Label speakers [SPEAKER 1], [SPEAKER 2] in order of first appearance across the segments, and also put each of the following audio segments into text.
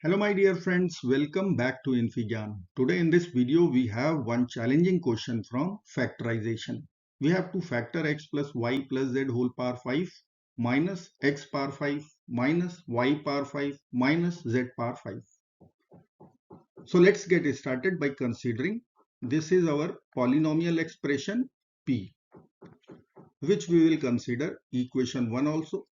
[SPEAKER 1] Hello my dear friends, welcome back to infyGyan. Today in this video we have one challenging question from factorization. We have to factor x plus y plus z whole power 5 minus x power 5 minus y power 5 minus z power 5. So let's get started by considering this is our polynomial expression p, which we will consider equation 1 also.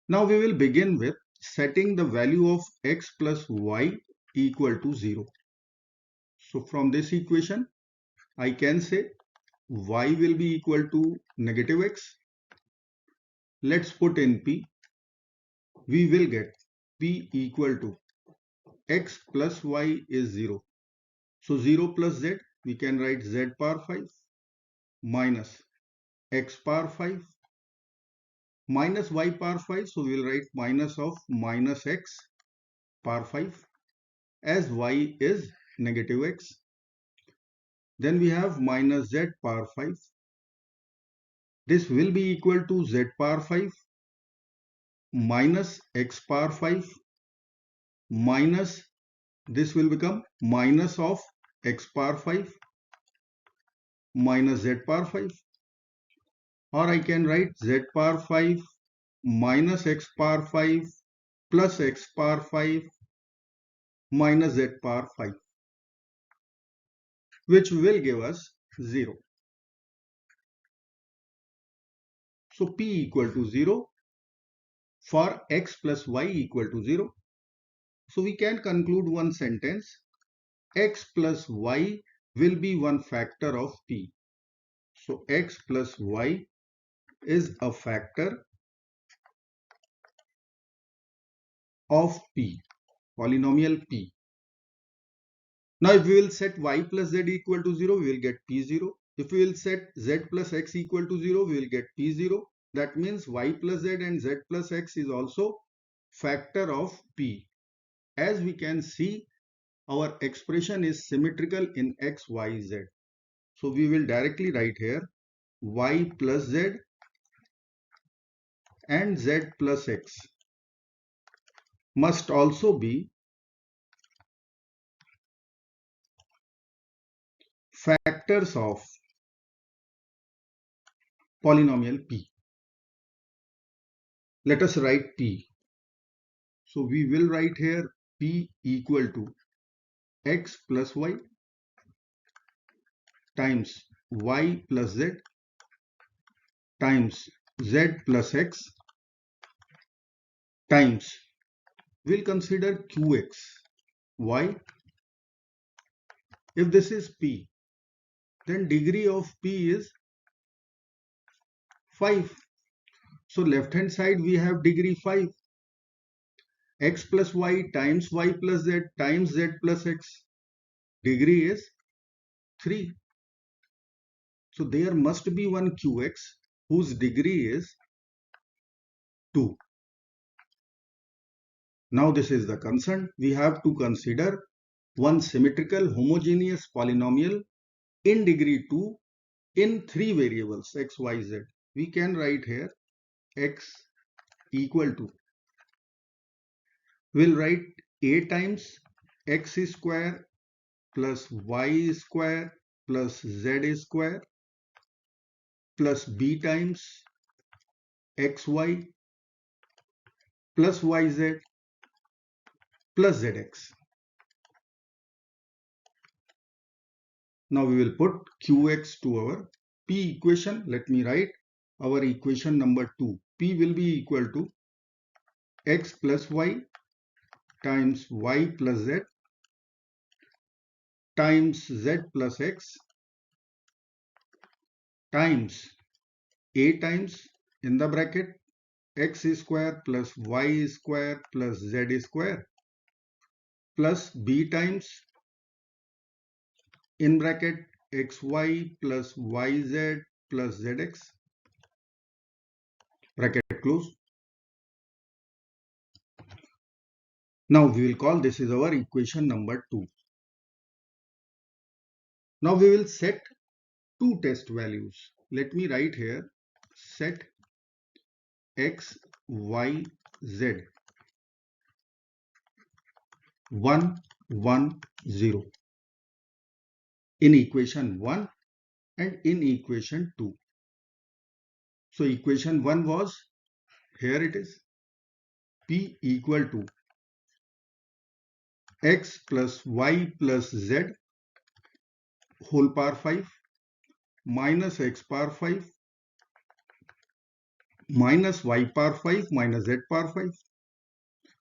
[SPEAKER 1] Now we will begin with setting the value of x plus y equal to 0. So from this equation, I can say y will be equal to negative x. Let's put in p. We will get p equal to x plus y is 0. So 0 plus z, we can write z power 5 minus x power 5 minus y power 5. So we will write minus of minus x power 5 as y is negative x. Then we have minus z power 5. This will be equal to z power 5 minus x power 5 minus this will become minus of x power 5 minus z power 5, or I can write z power 5 minus x power 5 plus x power 5 minus z power 5, which will give us 0. So p equal to 0 for x plus y equal to 0. So we can conclude one sentence: x plus y will be one factor of p. So x plus y is a factor of p, polynomial p. Now if we will set y plus z equal to 0, we will get p0. If we will set z plus x equal to 0, we will get p0. That means y plus z and z plus x is also factor of p. As we can see, our expression is symmetrical in x, y, z. So we will directly write here y plus z and z plus x must also be factors of polynomial p. Let us write p. So we will write here p equal to x plus y times y plus z times z plus x times, we'll consider qx. Why? If this is p, then degree of p is 5. So left hand side we have degree 5. X plus y times y plus z times z plus x. Degree is 3. So there must be one qx whose degree is 2. Now this is the concern. We have to consider one symmetrical homogeneous polynomial in degree 2 in 3 variables x, y, z. We can write here x equal to, we'll write a times x square plus y square plus z square plus b times xy plus yz plus zx. Now we will put qx to our p equation. Let me write our equation number 2. P will be equal to x plus y times y plus z times z plus x times a times in the bracket x square plus y square plus z square plus b times in bracket xy plus yz plus zx, bracket close. Now we will call this is our equation number 2. Now we will set two test values. Let me write here set x, y, z 1, 1, 0 in equation 1 and in equation 2. So equation 1 was, here it is, P equal to x plus y plus z whole power 5 minus x power 5 minus y power 5 minus z power 5.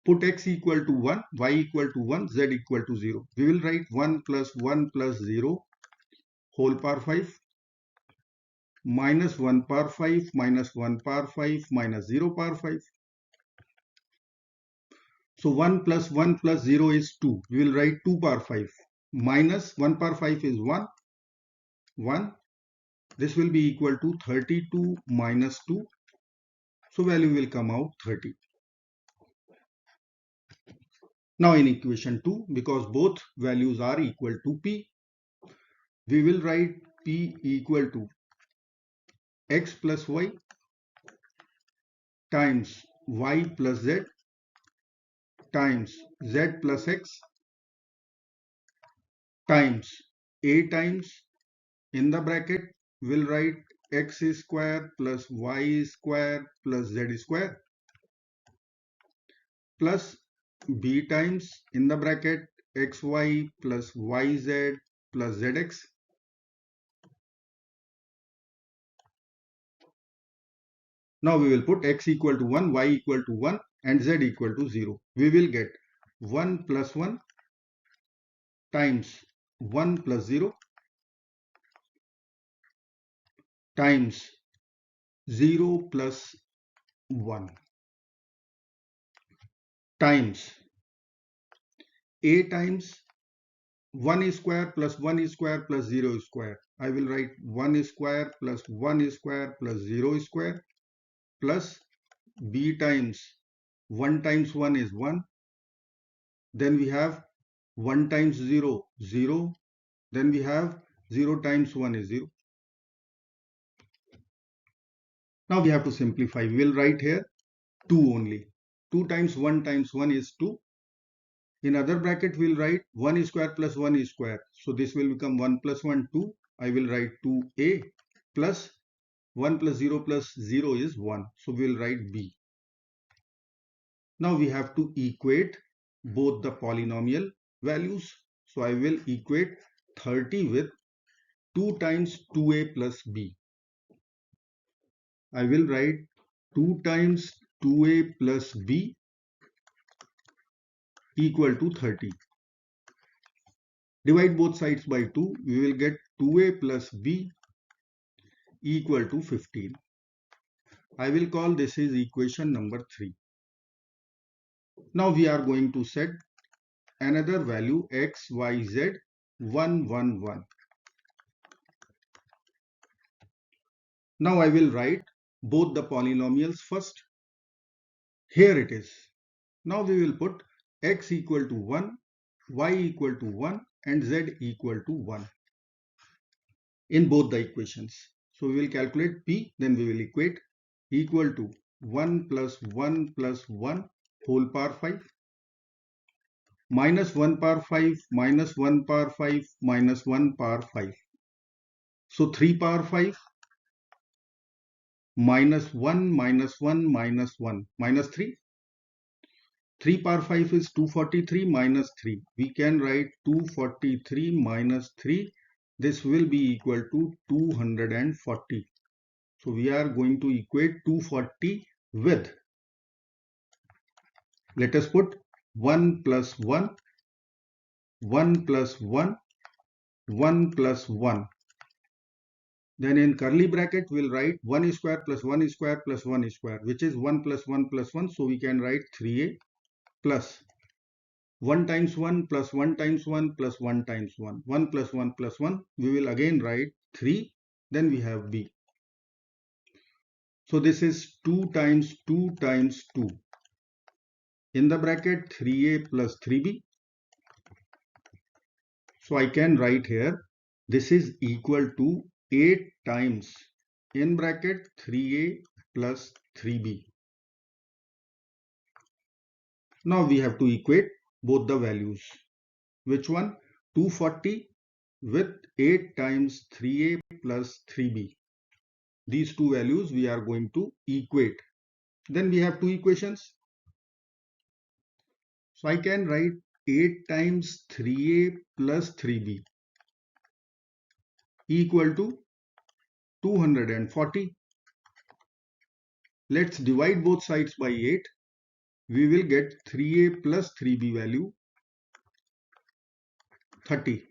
[SPEAKER 1] Put x equal to 1, y equal to 1, z equal to 0. We will write 1 plus 0 whole power 5 minus 1 power 5 minus 1 power 5 minus 0 power 5. So 1 plus 0 is 2. We will write 2 power 5 minus 1 power 5 is 1. 1. This will be equal to 32 minus 2. So value will come out 30. Now in equation 2, because both values are equal to P, we will write P equal to x plus y times y plus z times z plus x times a times, in the bracket we'll write x square plus y square plus z square plus b times, in the bracket xy plus yz plus zx. Now we will put x equal to 1, y equal to 1 and z equal to 0. We will get 1 plus 1 times 1 plus 0 times 0 plus 1 times a times 1 square plus 1 square plus 0 square. I will write 1 square plus 1 square plus 0 square plus b times 1 times 1 is 1. Then we have 1 times 0, 0. Then we have 0 times 1 is 0. Now we have to simplify. We will write here 2 only. 2 times 1 is 2. In other bracket, we will write 1 square plus 1 square. So this will become 1 plus 1, 2. I will write 2a plus 1 plus 0 plus 0 is 1. So we will write b. Now we have to equate both the polynomial values. So I will equate 30 with 2 times 2a plus b. I will write 2 times 2a plus b equal to 30. Divide both sides by 2. We will get 2a plus b equal to 15. I will call this is equation number 3. Now we are going to set another value x, y, z 1, 1, 1. Now I will write both the polynomials first. Here it is. Now we will put x equal to 1, y equal to 1 and z equal to 1 in both the equations. So we will calculate p, then we will equate equal to 1 plus 1 plus 1 whole power 5 minus 1 power 5 minus 1 power 5 minus 1 power 5. So 3 power 5 minus 1 minus 1 minus 1 minus 3. 3 power 5 is 243 minus 3. We can write 243 minus 3. This will be equal to 240. So we are going to equate 240 with, let us put 1 plus 1, 1 plus 1, 1 plus 1. Then in curly bracket, we'll write 1 square plus 1 square plus 1 square, which is 1 plus 1 plus 1. So we can write 3a plus 1 times 1 plus 1 times 1 plus 1 times 1. 1 plus 1 plus 1. We will again write 3. Then we have b. So this is 2 times 2 times 2. In the bracket 3a plus 3b. So I can write here, this is equal to 8 times, in bracket 3a plus 3b. Now we have to equate both the values. Which one? 240 with 8 times 3a plus 3b. These two values we are going to equate. Then we have two equations. So I can write 8 times 3a plus 3b equal to 240. Let's divide both sides by 8. We will get 3a plus 3b value 30.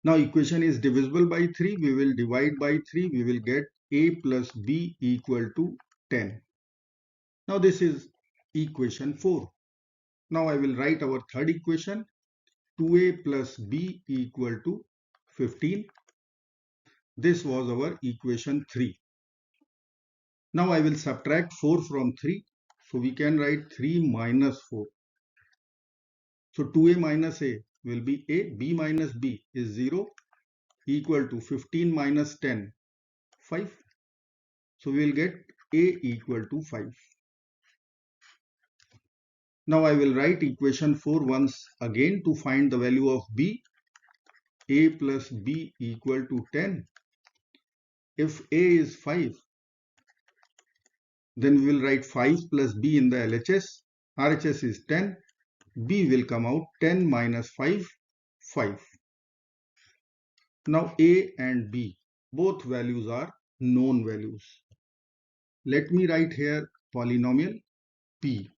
[SPEAKER 1] Now equation is divisible by 3. We will divide by 3. We will get a plus b equal to 10. Now this is equation 4. Now I will write our third equation. 2a plus b equal to 15. This was our equation 3. Now I will subtract 4 from 3. So we can write 3 minus 4. So 2a minus a will be a, b minus b is 0, equal to 15 minus 10, 5. So we will get a equal to 5. Now I will write equation 4 once again to find the value of b. A plus b equal to 10. If a is 5, then we will write 5 plus b in the LHS. RHS is 10. B will come out 10 minus 5, 5. Now a and b, both values are known values. Let me write here polynomial p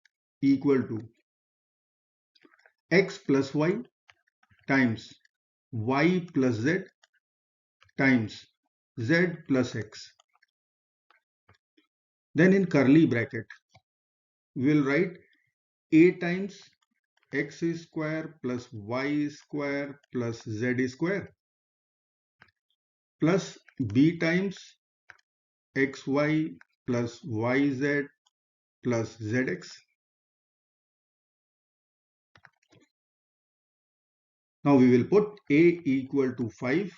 [SPEAKER 1] equal to x plus y times y plus z times z plus x. Then in curly bracket, we will write a times x square plus y square plus z square plus b times xy plus yz plus zx. Now we will put a equal to 5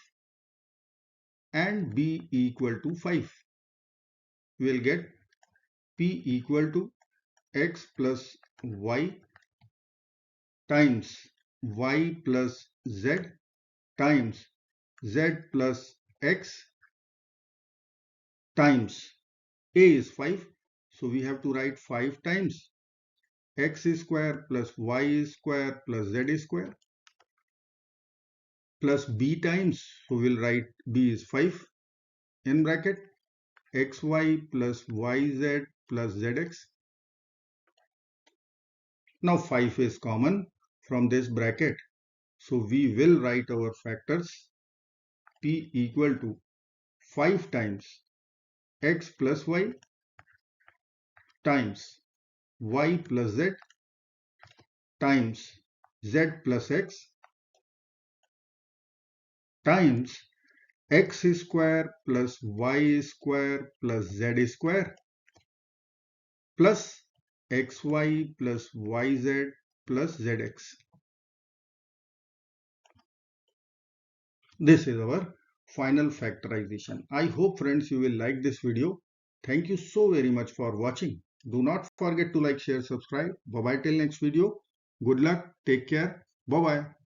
[SPEAKER 1] and b equal to 5. We will get p equal to x plus y times y plus z times z plus x times a is 5. So we have to write 5 times x square plus y square plus z square plus b times, so we'll write b is 5 in bracket xy plus yz plus zx. Now 5 is common from this bracket, so we will write our factors p equal to 5 times x plus y times y plus z times z plus x times x square plus y square plus z square plus xy plus yz plus zx. This is our final factorization. I hope friends you will like this video. Thank you so very much for watching. Do not forget to like, share, subscribe. Bye bye till next video. Good luck. Take care. Bye bye.